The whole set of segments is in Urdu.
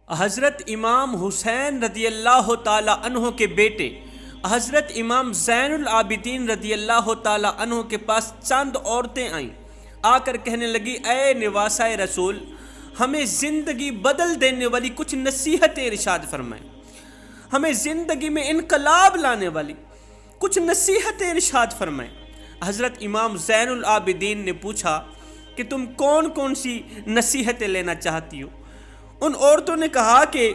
حضرت امام حسین رضی اللہ تعالی عنہ کے بیٹے حضرت امام زین العابدین رضی اللہ تعالی عنہ کے پاس چند عورتیں آئیں، آ کر کہنے لگی اے نواسۂ رسول، ہمیں زندگی بدل دینے والی کچھ نصیحتیں ارشاد فرمائیں، ہمیں زندگی میں انقلاب لانے والی کچھ نصیحتیں ارشاد فرمائیں۔ حضرت امام زین العابدین نے پوچھا کہ تم کون کون سی نصیحتیں لینا چاہتی ہو؟ ان عورتوں نے کہا کہ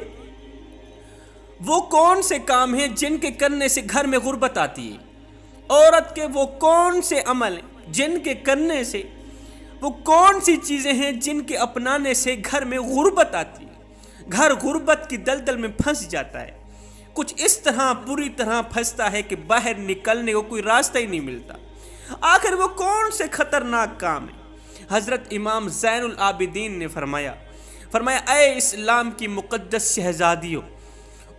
وہ کون سے کام ہیں جن کے کرنے سے گھر میں غربت آتی ہے، عورت کے وہ کون سے عمل ہیں جن کے کرنے سے، وہ کون سی چیزیں ہیں جن کے اپنانے سے گھر میں غربت آتی ہے، گھر غربت کی دلدل میں پھنس جاتا ہے، کچھ اس طرح بری طرح پھنستا ہے کہ باہر نکلنے کو کوئی راستہ ہی نہیں ملتا۔ آخر وہ کون سے خطرناک کام ہیں؟ حضرت امام زین العابدین نے فرمایا اے اسلام کی مقدس شہزادیوں،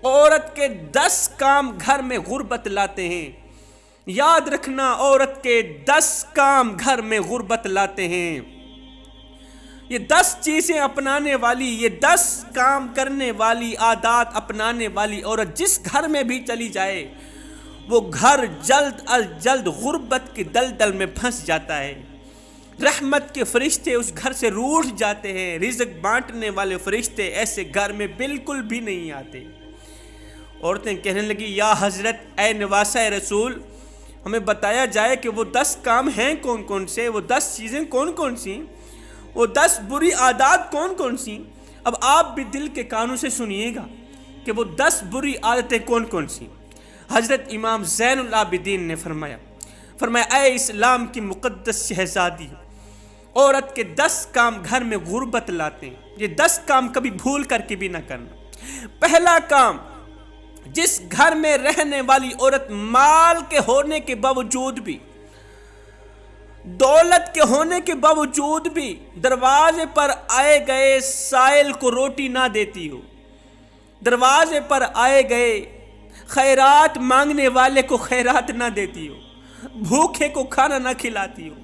عورت کے 10 کام گھر میں غربت لاتے ہیں، یاد رکھنا، عورت کے 10 کام گھر میں غربت لاتے ہیں۔ یہ 10 چیزیں اپنانے والی، یہ 10 کام کرنے والی، عادات اپنانے والی عورت جس گھر میں بھی چلی جائے، وہ گھر جلد از جلد غربت کی دلدل میں پھنس جاتا ہے، رحمت کے فرشتے اس گھر سے روٹھ جاتے ہیں، رزق بانٹنے والے فرشتے ایسے گھر میں بالکل بھی نہیں آتے۔ عورتیں کہنے لگی یا حضرت اے نواسۂ رسول، ہمیں بتایا جائے کہ وہ 10 کام ہیں کون کون سے، وہ 10 چیزیں کون کون سی، وہ 10 بری عادات کون کون سی۔ اب آپ بھی دل کے کانوں سے سنیے گا کہ وہ 10 بری عادتیں کون کون سی۔ حضرت امام زین العابدین نے فرمایا اے اسلام کی مقدس شہزادی، عورت کے 10 کام گھر میں غربت لاتے ہیں، یہ 10 کام کبھی بھول کر کے بھی نہ کرنا۔ پہلا کام، جس گھر میں رہنے والی عورت مال کے ہونے کے باوجود بھی، دولت کے ہونے کے باوجود بھی دروازے پر آئے گئے سائل کو روٹی نہ دیتی ہو، دروازے پر آئے گئے خیرات مانگنے والے کو خیرات نہ دیتی ہو، بھوکے کو کھانا نہ کھلاتی ہو،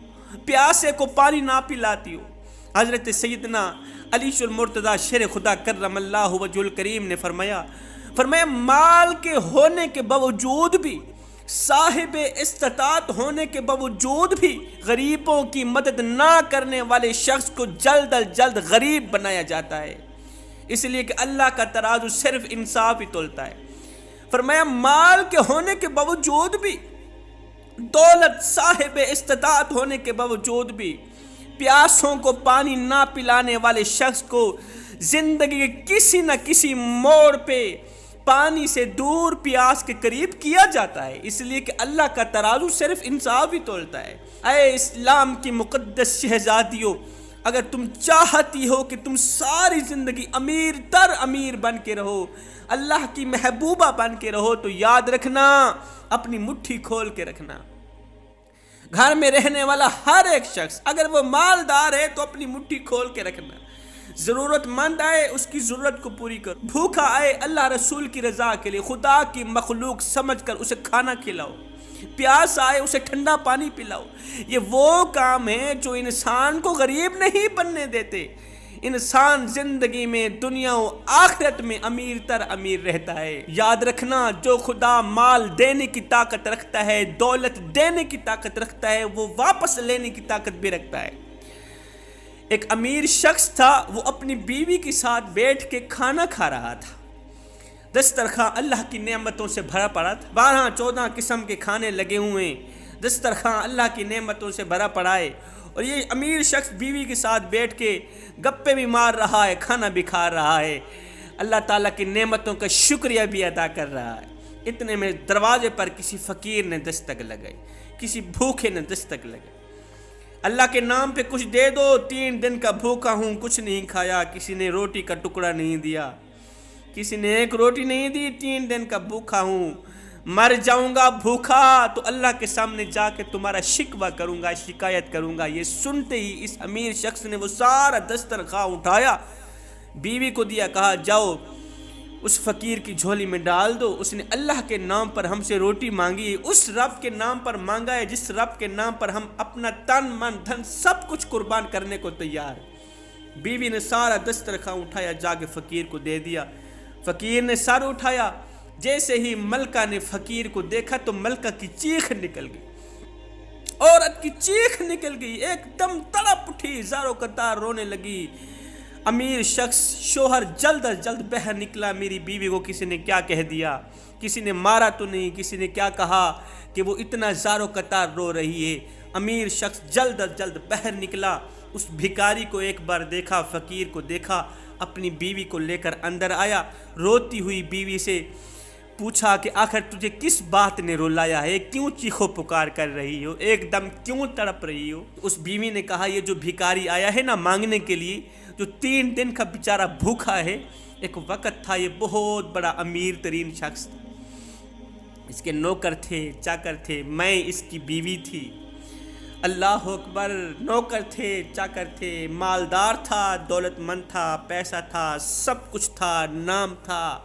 پیاسے کو پانی نہ پلاتی ہو۔ حضرت سیدنا علی المرتضیٰ شیر خدا کرم اللہ وجہ الکریم نے فرمایا مال کے ہونے کے باوجود بھی، صاحب استطاعت ہونے کے باوجود بھی غریبوں کی مدد نہ کرنے والے شخص کو جلد از جلد غریب بنایا جاتا ہے، اس لیے کہ اللہ کا ترازو صرف انصاف ہی تولتا ہے۔ فرمایا مال کے ہونے کے باوجود بھی، دولت صاحب استطاعت ہونے کے باوجود بھی پیاسوں کو پانی نہ پلانے والے شخص کو زندگی کے کسی نہ کسی موڑ پہ پانی سے دور، پیاس کے قریب کیا جاتا ہے، اس لیے کہ اللہ کا ترازو صرف انصاف ہی تولتا ہے۔ اے اسلام کی مقدس شہزادیوں، اگر تم چاہتی ہو کہ تم ساری زندگی امیر تر امیر بن کے رہو، اللہ کی محبوبہ بن کے رہو، تو یاد رکھنا، اپنی مٹھی کھول کے رکھنا۔ گھر میں رہنے والا ہر ایک شخص اگر وہ مالدار ہے تو اپنی مٹھی کھول کے رکھنا، ضرورت مند آئے اس کی ضرورت کو پوری کرو، بھوکا آئے اللہ رسول کی رضا کے لیے خدا کی مخلوق سمجھ کر اسے کھانا کھلاؤ، پیاس آئے اسے ٹھنڈا پانی پلاؤ۔ یہ وہ کام ہیں جو انسان کو غریب نہیں بننے دیتے، انسان زندگی میں دنیا و آخرت میں امیر تر امیر رہتا ہے۔ یاد رکھنا، جو خدا مال دینے کی طاقت رکھتا ہے، دولت دینے کی طاقت رکھتا ہے، وہ واپس لینے کی طاقت بھی رکھتا ہے۔ ایک امیر شخص تھا، وہ اپنی بیوی کے ساتھ بیٹھ کے کھانا کھا رہا تھا، دسترخواں اللہ کی نعمتوں سے بھرا پڑا تھا، 12-14 قسم کے کھانے لگے ہوئے، دسترخواں اللہ کی نعمتوں سے بھرا پڑا ہے، اور یہ امیر شخص بیوی کے ساتھ بیٹھ کے گپے بھی مار رہا ہے، کھانا بھی کھا رہا ہے، اللہ تعالیٰ کی نعمتوں کا شکریہ بھی ادا کر رہا ہے۔ اتنے میں دروازے پر کسی فقیر نے دستک لگائی، کسی بھوکے نے دستک لگائی، اللہ کے نام پہ کچھ دے دو، 3 دن کا بھوکا ہوں، کچھ نہیں کھایا، کسی نے روٹی کا ٹکڑا نہیں دیا، کسی نے ایک روٹی نہیں دی، 3 دن کا بھوکا ہوں، مر جاؤں گا بھوکا تو اللہ کے سامنے جا کے تمہارا شکوہ کروں گا، شکایت کروں گا۔ یہ سنتے ہی اس امیر شخص نے وہ سارا دسترخواں اٹھایا، بیوی کو دیا، کہا جاؤ اس فقیر کی جھولی میں ڈال دو، اس نے اللہ کے نام پر ہم سے روٹی مانگی، اس رب کے نام پر مانگا ہے جس رب کے نام پر ہم اپنا تن من دھن سب کچھ قربان کرنے کو تیار ہیں۔ بیوی نے سارا دسترخوان اٹھایا، جا کے فقیر کو دے دیا۔ فقیر نے سر اٹھایا، جیسے ہی ملکہ نے فقیر کو دیکھا تو ملکہ کی چیخ نکل گئی، عورت کی چیخ نکل گئی، ایک دم تڑپ اٹھی، زاروں قطار رونے لگی۔ امیر شخص شوہر جلد از جلد باہر نکلا، میری بیوی کو کسی نے کیا کہہ دیا، کسی نے مارا تو نہیں، کسی نے کیا کہا کہ وہ اتنا زاروں قطار رو رہی ہے۔ امیر شخص جلد از جلد باہر نکلا، اس بھکاری کو ایک بار دیکھا، فقیر کو دیکھا، اپنی بیوی کو لے کر اندر آیا، روتی ہوئی بیوی سے پوچھا کہ آخر تجھے کس بات نے رلایا ہے، کیوں چیخو پکار کر رہی ہو، ایک دم کیوں تڑپ رہی ہو؟ اس بیوی نے کہا یہ جو بھکاری آیا ہے نا مانگنے کے لیے، جو 3 دن کا بیچارہ بھوکا ہے، ایک وقت تھا یہ بہت بڑا امیر ترین شخص تھا، اس کے نوکر تھے، چاکر تھے، میں اس کی بیوی تھی۔ اللہ اکبر، نوکر تھے، چاکر تھے، مالدار تھا، دولت مند تھا، پیسہ تھا، سب کچھ تھا، نام تھا۔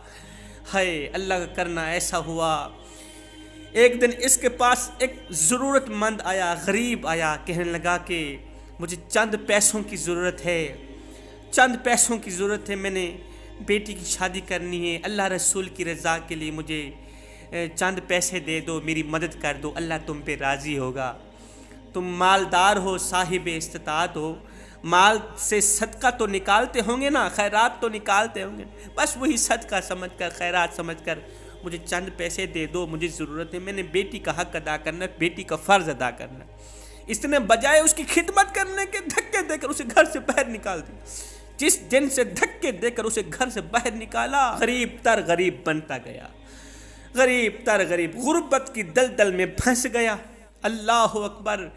ہے اللہ کا کرنا ایسا ہوا، ایک دن اس کے پاس ایک ضرورت مند آیا، غریب آیا، کہنے لگا کہ مجھے چند پیسوں کی ضرورت ہے، چند پیسوں کی ضرورت ہے، میں نے بیٹی کی شادی کرنی ہے، اللہ رسول کی رضا کے لیے مجھے چند پیسے دے دو، میری مدد کر دو، اللہ تم پہ راضی ہوگا۔ تم مالدار ہو، صاحب استطاعت ہو، مال سے صدقہ تو نکالتے ہوں گے نا، خیرات تو نکالتے ہوں گے، بس وہی صدقہ سمجھ کر، خیرات سمجھ کر مجھے چند پیسے دے دو، مجھے ضرورت ہے، میں نے بیٹی کا حق ادا کرنا، بیٹی کا فرض ادا کرنا۔ اس نے بجائے اس کی خدمت کرنے کے دھکے دے کر اسے گھر سے باہر نکال دیا۔ جس دن سے دھکے دے کر اسے گھر سے باہر نکالا، غریب تر غریب بنتا گیا، غریب تر غریب، غربت کی دلدل میں پھنس گیا۔ اللہ اکبر،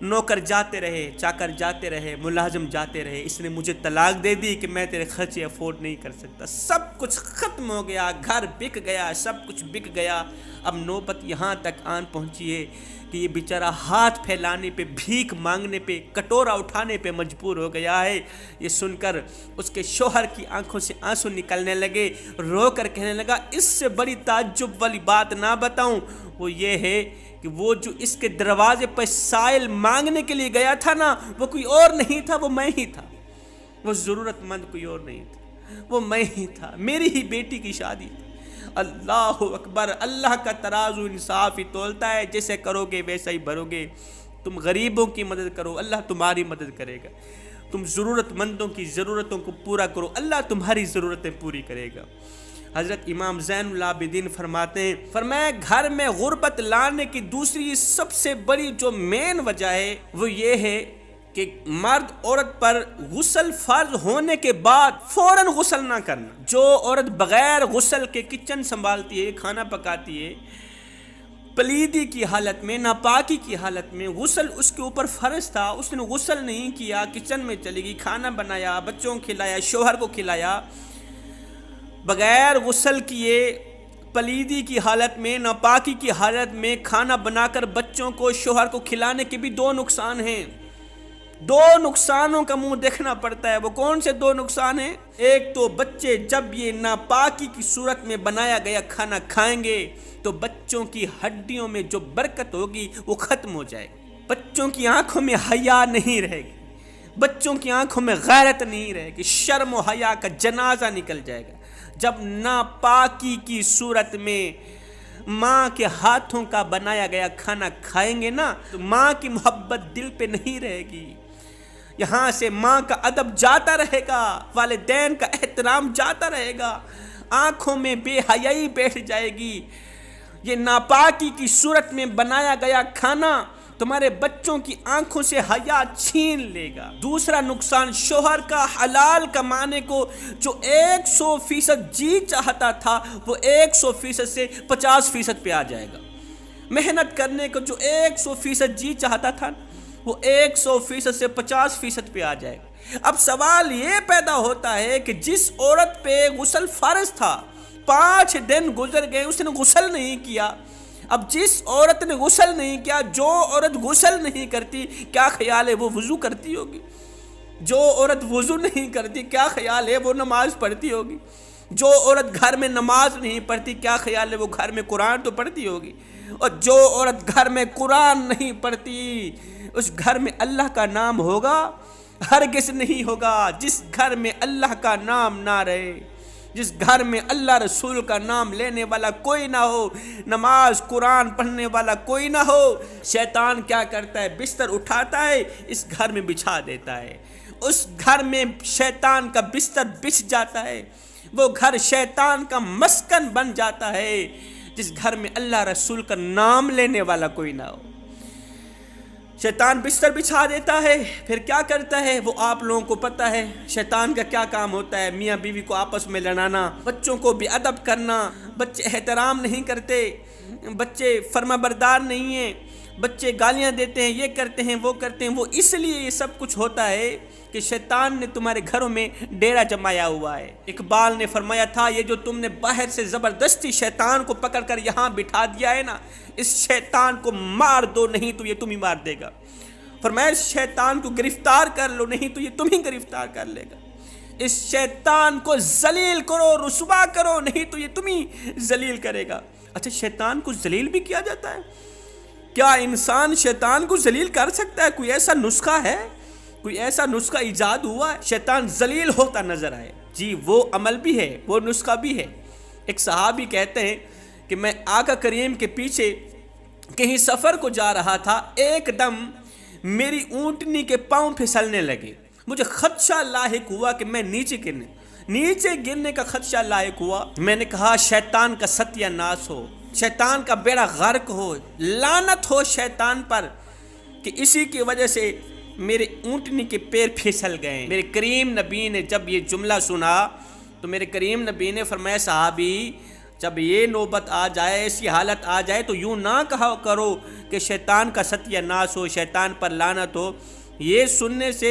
نوکر جاتے رہے، چاکر جاتے رہے، ملازم جاتے رہے، اس نے مجھے طلاق دے دی کہ میں تیرے خرچے افورڈ نہیں کر سکتا، سب کچھ ختم ہو گیا، گھر بک گیا، سب کچھ بک گیا۔ اب نوبت یہاں تک آن پہنچی ہے کہ یہ بیچارہ ہاتھ پھیلانے پہ، بھیک مانگنے پہ، کٹورا اٹھانے پہ مجبور ہو گیا ہے۔ یہ سن کر اس کے شوہر کی آنکھوں سے آنسو نکلنے لگے، رو کر کہنے لگا اس سے بڑی تعجب والی بات نہ بتاؤں، وہ یہ ہے کہ وہ جو اس کے دروازے پر سائل مانگنے کے لیے گیا تھا نا، وہ کوئی اور نہیں تھا، وہ میں ہی تھا، وہ ضرورت مند کوئی اور نہیں تھا، وہ میں ہی تھا، میری ہی بیٹی کی شادی تھی۔ اللہ اکبر، اللہ کا ترازو انصاف ہی تولتا ہے، جیسے کرو گے ویسا ہی بھرو گے۔ تم غریبوں کی مدد کرو، اللہ تمہاری مدد کرے گا، تم ضرورت مندوں کی ضرورتوں کو پورا کرو، اللہ تمہاری ضرورتیں پوری کرے گا۔ حضرت امام زین العابدین فرماتے ہیں، فرمایا گھر میں غربت لانے کی دوسری سب سے بڑی جو مین وجہ ہے وہ یہ ہے کہ مرد عورت پر غسل فرض ہونے کے بعد فوراً غسل نہ کرنا۔ جو عورت بغیر غسل کے کچن سنبھالتی ہے، کھانا پکاتی ہے، پلیدی کی حالت میں، ناپاکی کی حالت میں، غسل اس کے اوپر فرض تھا، اس نے غسل نہیں کیا، کچن میں چلی گئی، کھانا بنایا، بچوں کو کھلایا، شوہر کو کھلایا، بغیر غسل کیے، پلیدی کی حالت میں، ناپاکی کی حالت میں کھانا بنا کر بچوں کو، شوہر کو کھلانے کے بھی 2 نقصان ہیں۔ 2 نقصانوں کا منہ دیکھنا پڑتا ہے۔ وہ کون سے 2 نقصان ہیں؟ ایک تو بچے جب یہ ناپاکی کی صورت میں بنایا گیا کھانا کھائیں گے تو بچوں کی ہڈیوں میں جو برکت ہوگی وہ ختم ہو جائے گی، بچوں کی آنکھوں میں حیا نہیں رہے گی، بچوں کی آنکھوں میں غیرت نہیں رہے گی، شرم و حیا کا جنازہ نکل جائے گا۔ جب ناپاکی کی صورت میں ماں کے ہاتھوں کا بنایا گیا کھانا کھائیں گے نا تو ماں کی محبت دل پہ نہیں رہے گی، یہاں سے ماں کا ادب جاتا رہے گا، والدین کا احترام جاتا رہے گا، آنکھوں میں بے حیائی بیٹھ جائے گی۔ یہ ناپاکی کی صورت میں بنایا گیا کھانا تمہارے بچوں کی آنکھوں سے حیا چھین لے گا۔ دوسرا نقصان، شوہر کا حلال کمانے کو جو 100% جی چاہتا تھا وہ 100% سے 50% پہ آ جائے گا۔ محنت کرنے کو جو 100% جی چاہتا تھا وہ 100% سے 50% پہ آ جائے گا۔ اب سوال یہ پیدا ہوتا ہے کہ جس عورت پہ غسل فرض تھا، 5 دن گزر گئے، اس نے غسل نہیں کیا۔ اب جس عورت نے غسل نہیں کیا، جو عورت غسل نہیں کرتی، کیا خیال ہے وہ وضو کرتی ہوگی؟ جو عورت وضو نہیں کرتی، کیا خیال ہے وہ نماز پڑھتی ہوگی؟ جو عورت گھر میں نماز نہیں پڑھتی، کیا خیال ہے وہ گھر میں قرآن تو پڑھتی ہوگی؟ اور جو عورت گھر میں قرآن نہیں پڑھتی، اس گھر میں اللہ کا نام ہوگا؟ ہرگز نہیں ہوگا جس گھر میں اللہ کا نام نہ رہے، جس گھر میں اللہ رسول کا نام لینے والا کوئی نہ ہو، نماز قرآن پڑھنے والا کوئی نہ ہو۔ شیطان کیا کرتا ہے؟ بستر اٹھاتا ہے، اس گھر میں بچھا دیتا ہے، اس گھر میں شیطان کا بستر بچھ جاتا ہے، وہ گھر شیطان کا مسکن بن جاتا ہے جس گھر میں اللہ رسول کا نام لینے والا کوئی نہ ہو۔ شیطان بستر بچھا دیتا ہے، پھر کیا کرتا ہے؟ وہ آپ لوگوں کو پتہ ہے شیطان کا کیا کام ہوتا ہے، میاں بیوی کو آپس میں لڑانا، بچوں کو بے ادب کرنا، بچے احترام نہیں کرتے، بچے فرما بردار نہیں ہیں، بچے گالیاں دیتے ہیں، یہ کرتے ہیں وہ کرتے ہیں۔ وہ اس لیے یہ سب کچھ ہوتا ہے کہ شیطان نے تمہارے گھروں میں ڈیرا جمایا ہوا ہے۔ اقبال نے فرمایا تھا، یہ جو تم نے باہر سے زبردستی شیطان کو پکڑ کر یہاں بٹھا دیا ہے نا، اس شیطان کو مار دو، نہیں تو یہ تم ہی مار دے گا۔ فرمایا اس شیطان کو گرفتار کر لو، نہیں تو یہ تم ہی گرفتار کر لے گا۔ اس شیطان کو ذلیل کرو، رسوا کرو، نہیں تو یہ تم ہی ذلیل کرے گا۔ اچھا، شیطان کو ذلیل بھی کیا جاتا ہے؟ کیا انسان شیطان کو ذلیل کر سکتا ہے؟ کوئی ایسا نسخہ ہے؟ کوئی ایسا نسخہ ایجاد ہوا ہے شیطان ذلیل ہوتا نظر آئے؟ جی، وہ عمل بھی ہے، وہ نسخہ بھی ہے۔ ایک صحابی کہتے ہیں کہ میں آقا کریم کے پیچھے کہیں سفر کو جا رہا تھا، ایک دم میری اونٹنی کے پاؤں پھسلنے لگے، مجھے خدشہ لاحق ہوا کہ میں نیچے گرنے کا خدشہ لاحق ہوا۔ میں نے کہا شیطان کا ستیہ ناس ہو، شیطان کا بیڑا غرق ہو، لعنت ہو شیطان پر کہ اسی کی وجہ سے میرے اونٹنی کے پیر پھسل گئے۔ میرے کریم نبی نے جب یہ جملہ سنا تو میرے کریم نبی نے فرمایا، صحابی جب یہ نوبت آ جائے، ایسی حالت آ جائے تو یوں نہ کہا کرو کہ شیطان کا ستیہ ناس ہو، شیطان پر لعنت ہو۔ یہ سننے سے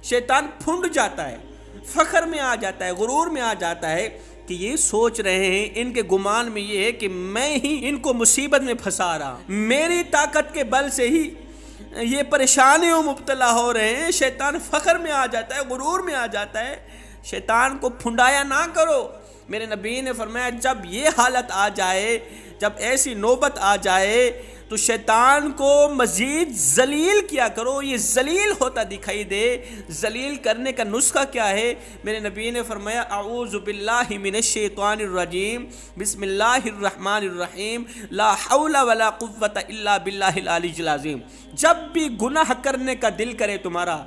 شیطان پھنڈ جاتا ہے، فخر میں آ جاتا ہے، غرور میں آ جاتا ہے کہ یہ سوچ رہے ہیں، ان کے گمان میں یہ ہے کہ میں ہی ان کو مصیبت میں پھنسا رہا ہوں، میری طاقت کے بل سے ہی یہ پریشانیوں مبتلا ہو رہے ہیں۔ شیطان فخر میں آ جاتا ہے، غرور میں آ جاتا ہے۔ شیطان کو پھنڈایا نہ کرو۔ میرے نبی نے فرمایا جب یہ حالت آ جائے، جب ایسی نوبت آ جائے تو شیطان کو مزید ذلیل کیا کرو، یہ ذلیل ہوتا دکھائی دے۔ ذلیل کرنے کا نسخہ کیا ہے؟ میرے نبی نے فرمایا اعوذ باللہ من الشیطان الرجیم، بسم اللہ الرحمن الرحیم، لا حول ولا قوت الا باللہ العلی العظیم۔ جب بھی گناہ کرنے کا دل کرے تمہارا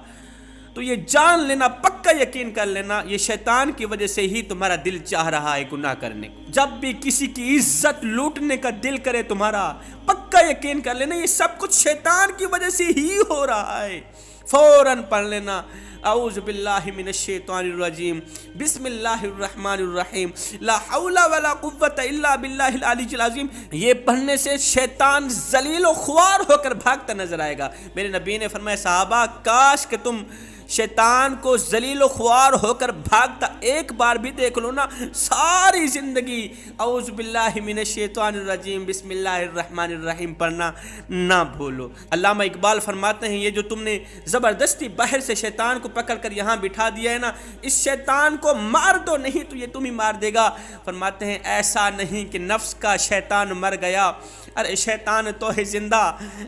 تو یہ جان لینا، پکا یقین کر لینا، یہ شیطان کی وجہ سے ہی تمہارا دل چاہ رہا ہے گناہ کرنے کو۔ جب بھی کسی کی عزت لوٹنے کا دل کرے تمہارا، پکا یقین کر لینا یہ سب کچھ شیطان کی وجہ سے ہی ہو رہا ہے۔ فوراً پڑھ لینا اعوذ باللہ من الشیطان الرجیم، بسم اللہ الرحمن الرحیم، لا حول ولا قوت الا باللہ العلی العظیم۔ یہ پڑھنے سے شیطان ذلیل و خوار ہو کر بھاگتا نظر آئے گا۔ میرے نبی نے فرمایا صحابہ کاش کہ تم شیطان کو ذلیل و خوار ہو کر بھاگتا ایک بار بھی دیکھ لو نا، ساری زندگی اعوذ باللہ من الشیطان الرجیم بسم اللہ الرحمن الرحیم پڑھنا نہ بھولو۔ علامہ اقبال فرماتے ہیں یہ جو تم نے زبردستی باہر سے شیطان کو پکڑ کر یہاں بٹھا دیا ہے نا، اس شیطان کو مار دو، نہیں تو یہ تم ہی مار دے گا۔ فرماتے ہیں ایسا نہیں کہ نفس کا شیطان مر گیا، ارے شیطان تو ہے زندہ،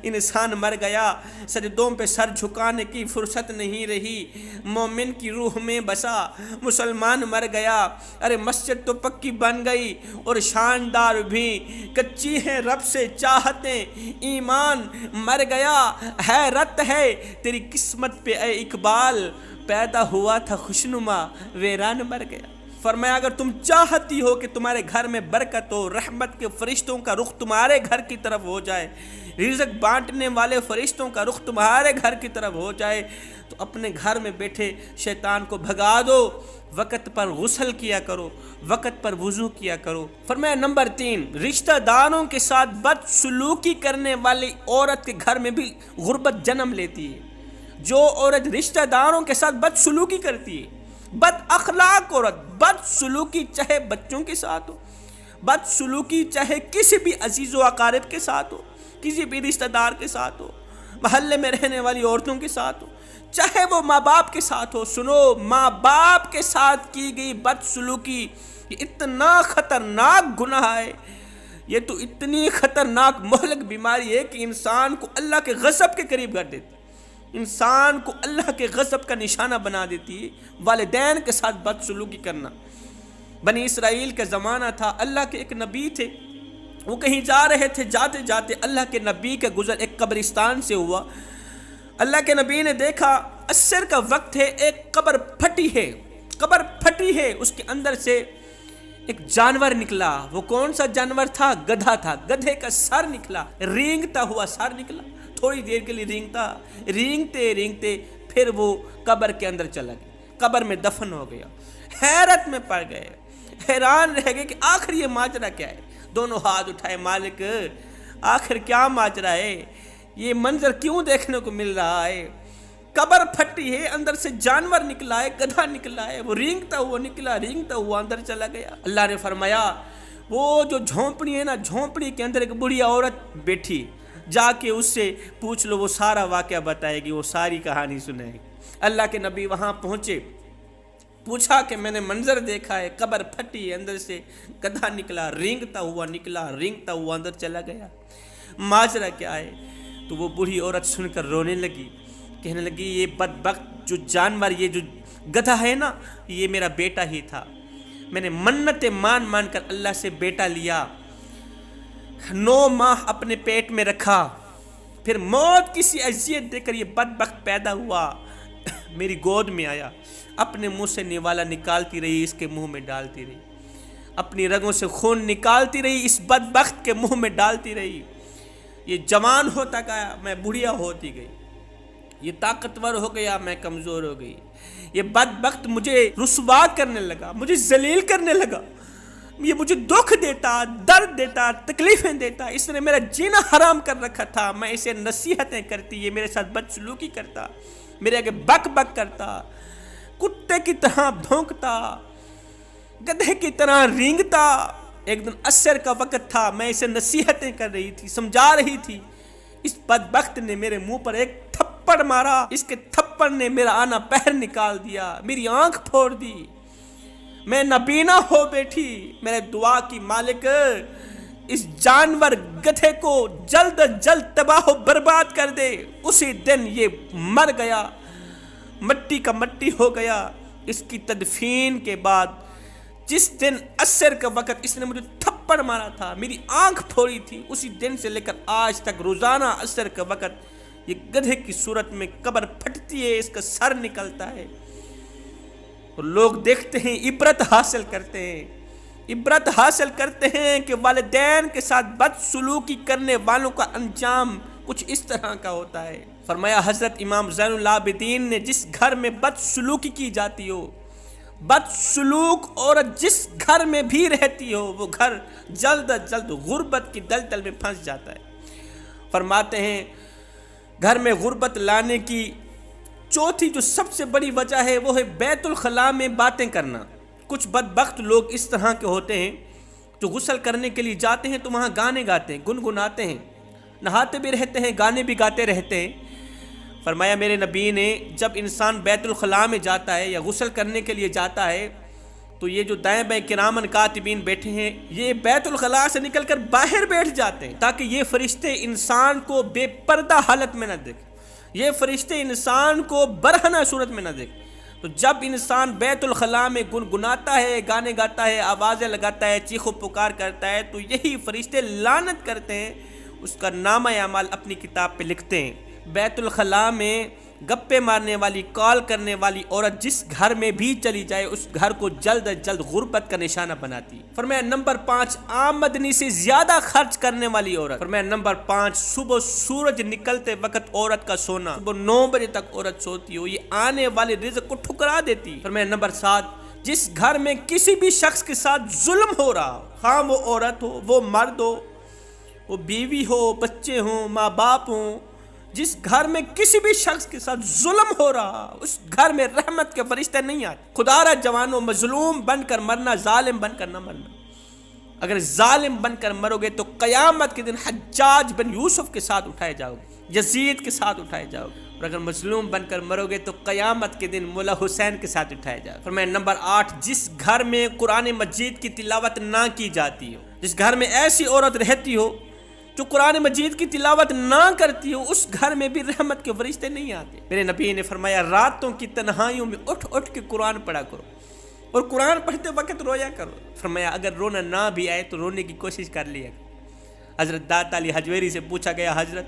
انسان مر گیا، سجدوں پہ سر جھکانے کی فرصت نہیں رہی، مومن کی روح میں بسا، مسلمان مر گیا، ارے مسجد تو پکی بن گئی اور شاندار بھی، کچی ہے رب سے چاہتیں، ایمان مر گیا، حیرت ہے تیری قسمت پہ اے اقبال، پیدا ہوا تھا خوشنما ویران مر گیا۔ فرمایا اگر تم چاہتی ہو کہ تمہارے گھر میں برکت ہو، رحمت کے فرشتوں کا رخ تمہارے گھر کی طرف ہو جائے، رزق بانٹنے والے فرشتوں کا رخ تمہارے گھر کی طرف ہو جائے، تو اپنے گھر میں بیٹھے شیطان کو بھگا دو، وقت پر غسل کیا کرو، وقت پر وضو کیا کرو۔ فرمایا نمبر 3، رشتہ داروں کے ساتھ بد سلوکی کرنے والی عورت کے گھر میں بھی غربت جنم لیتی ہے۔ جو عورت رشتہ داروں کے ساتھ بد سلوکی کرتی ہے، بد اخلاق عورت، بد سلوکی چاہے بچوں کے ساتھ ہو، بد سلوکی چاہے کسی بھی عزیز و اقارب کے ساتھ ہو، کسی بھی رشتہ دار کے ساتھ ہو، محلے میں رہنے والی عورتوں کے ساتھ ہو، چاہے وہ ماں باپ کے ساتھ ہو۔ سنو، ماں باپ کے ساتھ کی گئی بد سلوکی یہ اتنا خطرناک گناہ ہے، یہ تو اتنی خطرناک مہلک بیماری ہے کہ انسان کو اللہ کے غضب کے قریب کر دیتی۔ انسان کو اللہ کے غضب کا نشانہ بنا دیتی ہے۔ والدین کے ساتھ بدسلوکی کرنا۔ بنی اسرائیل کا زمانہ تھا، اللہ کے ایک نبی تھے، وہ کہیں جا رہے تھے، جاتے جاتے اللہ کے نبی کا گزر ایک قبرستان سے ہوا۔ اللہ کے نبی نے دیکھا عصر کا وقت ہے، ایک قبر پھٹی ہے، قبر پھٹی ہے، اس کے اندر سے ایک جانور نکلا۔ وہ کون سا جانور تھا؟ گدھا تھا۔ گدھے کا سر نکلا، رینگتا ہوا سر نکلا، تھوڑی دیر کے لیے رینگتے رینگتے پھر وہ قبر کے اندر چلا گیا، قبر میں دفن ہو گیا۔ حیرت میں پڑ گئے، حیران رہ گئے کہ آخر یہ ماجرا کیا ہے۔ دونوں ہاتھ اٹھائے، مالک آخر کیا ماجرا ہے، یہ منظر کیوں دیکھنے کو مل رہا ہے؟ قبر پھٹی ہے، اندر سے جانور نکلا ہے، گدھا نکلا ہے، وہ رینگتا ہوا نکلا، رینگتا ہوا اندر چلا گیا۔ اللہ نے فرمایا وہ جو جھونپڑی ہے نا، جھونپڑی کے اندر ایک بڑھی عورت بیٹھی، جا کے اس سے پوچھ لو، وہ سارا واقعہ بتائے گی، وہ ساری کہانی سنائے گی۔ اللہ کے نبی وہاں پہنچے، پوچھا کہ میں نے منظر دیکھا ہے، قبر پھٹی ہے، اندر سے گدھا نکلا، رینگتا ہوا نکلا، رینگتا ہوا اندر چلا گیا، ماجرا کیا ہے؟ تو وہ بوڑھی عورت سن کر رونے لگی، کہنے لگی یہ بدبخت جو جانور، یہ جو گدھا ہے نا، یہ میرا بیٹا ہی تھا، میں نے منتیں مان کر اللہ سے بیٹا لیا، 9 ماہ اپنے پیٹ میں رکھا، پھر موت کسی اذیت دے کر یہ بدبخت پیدا ہوا، میری گود میں آیا، اپنے منہ سے نوالا نکالتی رہی، اس کے منہ میں ڈالتی رہی، اپنی رگوں سے خون نکالتی رہی، اس بدبخت کے منہ میں ڈالتی رہی۔ یہ جوان ہوتا گیا، میں بڑھیا ہوتی گئی، یہ طاقتور ہو گیا، میں کمزور ہو گئی، یہ بدبخت مجھے رسوا کرنے لگا، مجھے ذلیل کرنے لگا، یہ مجھے دکھ دیتا، درد دیتا، تکلیفیں دیتا، اس نے میرا جینا حرام کر رکھا تھا، میں اسے نصیحتیں کرتی، یہ میرے ساتھ بدسلوکی کرتا، میرے آگے بک بک کرتا، کتے کی طرح بھونکتا، گدھے کی طرح رینگتا۔ ایک دن عصر کا وقت تھا، میں اسے نصیحتیں کر رہی تھی، سمجھا رہی تھی، اس بدبخت نے میرے منہ پر ایک تھپڑ مارا، اس کے تھپڑ نے میرا آنا پہر نکال دیا، میری آنکھ پھوڑ دی، میں نابینا ہو بیٹھی۔ میں نے دعا کی، مالک اس جانور گدھے کو جلد از جلد تباہ و برباد کر دے۔ اسی دن یہ مر گیا، مٹی کا مٹی ہو گیا۔ اس کی تدفین کے بعد جس دن عصر کا وقت اس نے مجھے تھپڑ مارا تھا، میری آنکھ پھوڑی تھی، اسی دن سے لے کر آج تک روزانہ عصر کا وقت یہ گدھے کی صورت میں قبر پھٹتی ہے، اس کا سر نکلتا ہے، اور لوگ دیکھتے ہیں، عبرت حاصل کرتے ہیں، عبرت حاصل کرتے ہیں کہ والدین کے ساتھ بدسلوکی کرنے والوں کا انجام کچھ اس طرح کا ہوتا ہے۔ فرمایا حضرت امام زین العابدین نے، جس گھر میں بدسلوکی کی جاتی ہو، بدسلوک عورت جس گھر میں بھی رہتی ہو، وہ گھر جلد از جلد غربت کی دلدل میں پھنس جاتا ہے۔ فرماتے ہیں گھر میں غربت لانے کی چوتھی جو سب سے بڑی وجہ ہے، وہ ہے بیت الخلاء میں باتیں کرنا۔ کچھ بدبخت لوگ اس طرح کے ہوتے ہیں جو غسل کرنے کے لیے جاتے ہیں تو وہاں گانے گاتے ہیں، گنگناتے ہیں، نہاتے بھی رہتے ہیں، گانے بھی گاتے رہتے ہیں۔ فرمایا میرے نبی نے، جب انسان بیت الخلاء میں جاتا ہے یا غسل کرنے کے لیے جاتا ہے تو یہ جو دائیں بائیں کرامن کاتبین بیٹھے ہیں، یہ بیت الخلاء سے نکل کر باہر بیٹھ جاتے ہیں تاکہ یہ فرشتے انسان کو بے پردہ حالت میں نہ دیکھیں، یہ فرشتے انسان کو برہنہ صورت میں نہ دیکھیں۔ تو جب انسان بیت الخلاء میں گنگناتا ہے، گانے گاتا ہے، آوازیں لگاتا ہے، چیخ و پکار کرتا ہے، تو یہی فرشتے لعنت کرتے ہیں، اس کا نامہ اعمال اپنی کتاب پہ لکھتے ہیں۔ بیت الخلاء میں گپے مارنے والی، کال کرنے والی عورت جس گھر میں بھی چلی جائے، اس گھر کو جلد از جلد غربت کا نشانہ بناتی ہے۔ فرمایا نمبر 5، آمدنی سے زیادہ خرچ کرنے والی عورت۔ فرمایا نمبر 5، صبح سورج نکلتے وقت عورت کا سونا، صبح 9 بجے تک عورت سوتی ہو، یہ آنے والے رزق کو ٹھکرا دیتی۔ فرمایا نمبر 7، جس گھر میں کسی بھی شخص کے ساتھ ظلم ہو رہا ہو، خواہ وہ عورت ہو، وہ مرد ہو، وہ بیوی ہو، بچے ہوں، ماں باپ ہوں، جس گھر میں کسی بھی شخص کے ساتھ ظلم ہو رہا، اس گھر میں رحمت کے فرشتے نہیں آتے۔ خدا را جوانوں، مظلوم بن کر مرنا، ظالم بن کر نہ مرنا۔ اگر ظالم بن کر مرو گے تو قیامت کے دن حجاج بن یوسف کے ساتھ اٹھائے جاؤ گے، یزید کے ساتھ اٹھائے جاؤ گے، اور اگر مظلوم بن کر مرو گے تو قیامت کے دن مولا حسین کے ساتھ اٹھائے جاؤ گے۔ فرمایا نمبر 8، جس گھر میں قرآن مجید کی تلاوت نہ کی جاتی ہو، جس گھر میں ایسی عورت رہتی ہو جو قرآن مجید کی تلاوت نہ کرتی ہو اس گھر میں بھی رحمت کے فرشتے نہیں آتے۔ میرے نبی نے فرمایا راتوں کی تنہائیوں میں اٹھ اٹھ کے قرآن پڑھا کرو اور قرآن پڑھتے وقت رویا کرو۔ فرمایا اگر رونا نہ بھی آئے تو رونے کی کوشش کر لیا کرو۔ حضرت داتا علی حجویری سے پوچھا گیا حضرت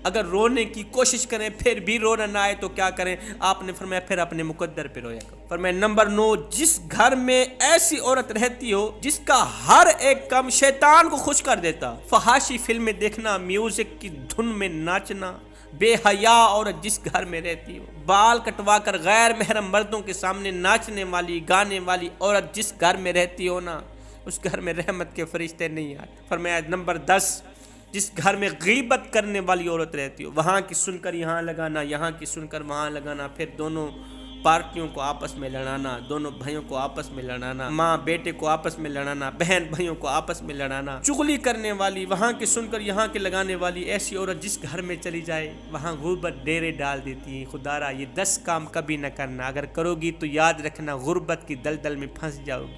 اگر رونے کی کوشش کریں پھر بھی رونا نہ آئے تو کیا کریں؟ آپ نے فرمایا پھر اپنے مقدر پہ رویا کرو۔ فرمایا نمبر 9، جس گھر میں ایسی عورت رہتی ہو جس کا ہر ایک کام شیطان کو خوش کر دیتا، فحاشی فلمیں دیکھنا، میوزک کی دھن میں ناچنا، بے حیا عورت جس گھر میں رہتی ہو، بال کٹوا کر غیر محرم مردوں کے سامنے ناچنے والی گانے والی عورت جس گھر میں رہتی ہو نا، اس گھر میں رحمت کے فرشتے نہیں آتے۔ فرمایا نمبر 10، جس گھر میں غیبت کرنے والی عورت رہتی ہو، وہاں کی سن کر یہاں لگانا، یہاں کی سن کر وہاں لگانا، پھر دونوں پارٹیوں کو آپس میں لڑانا، دونوں بھائیوں کو آپس میں لڑانا، ماں بیٹے کو آپس میں لڑانا، بہن بھائیوں کو آپس میں لڑانا، چغلی کرنے والی، وہاں کی سن کر یہاں کے لگانے والی ایسی عورت جس گھر میں چلی جائے وہاں غربت ڈیرے ڈال دیتی ہے۔ خدارا یہ 10 کام کبھی نہ کرنا، اگر کرو گی تو یاد رکھنا غربت کی دلدل میں پھنس جاؤ گی۔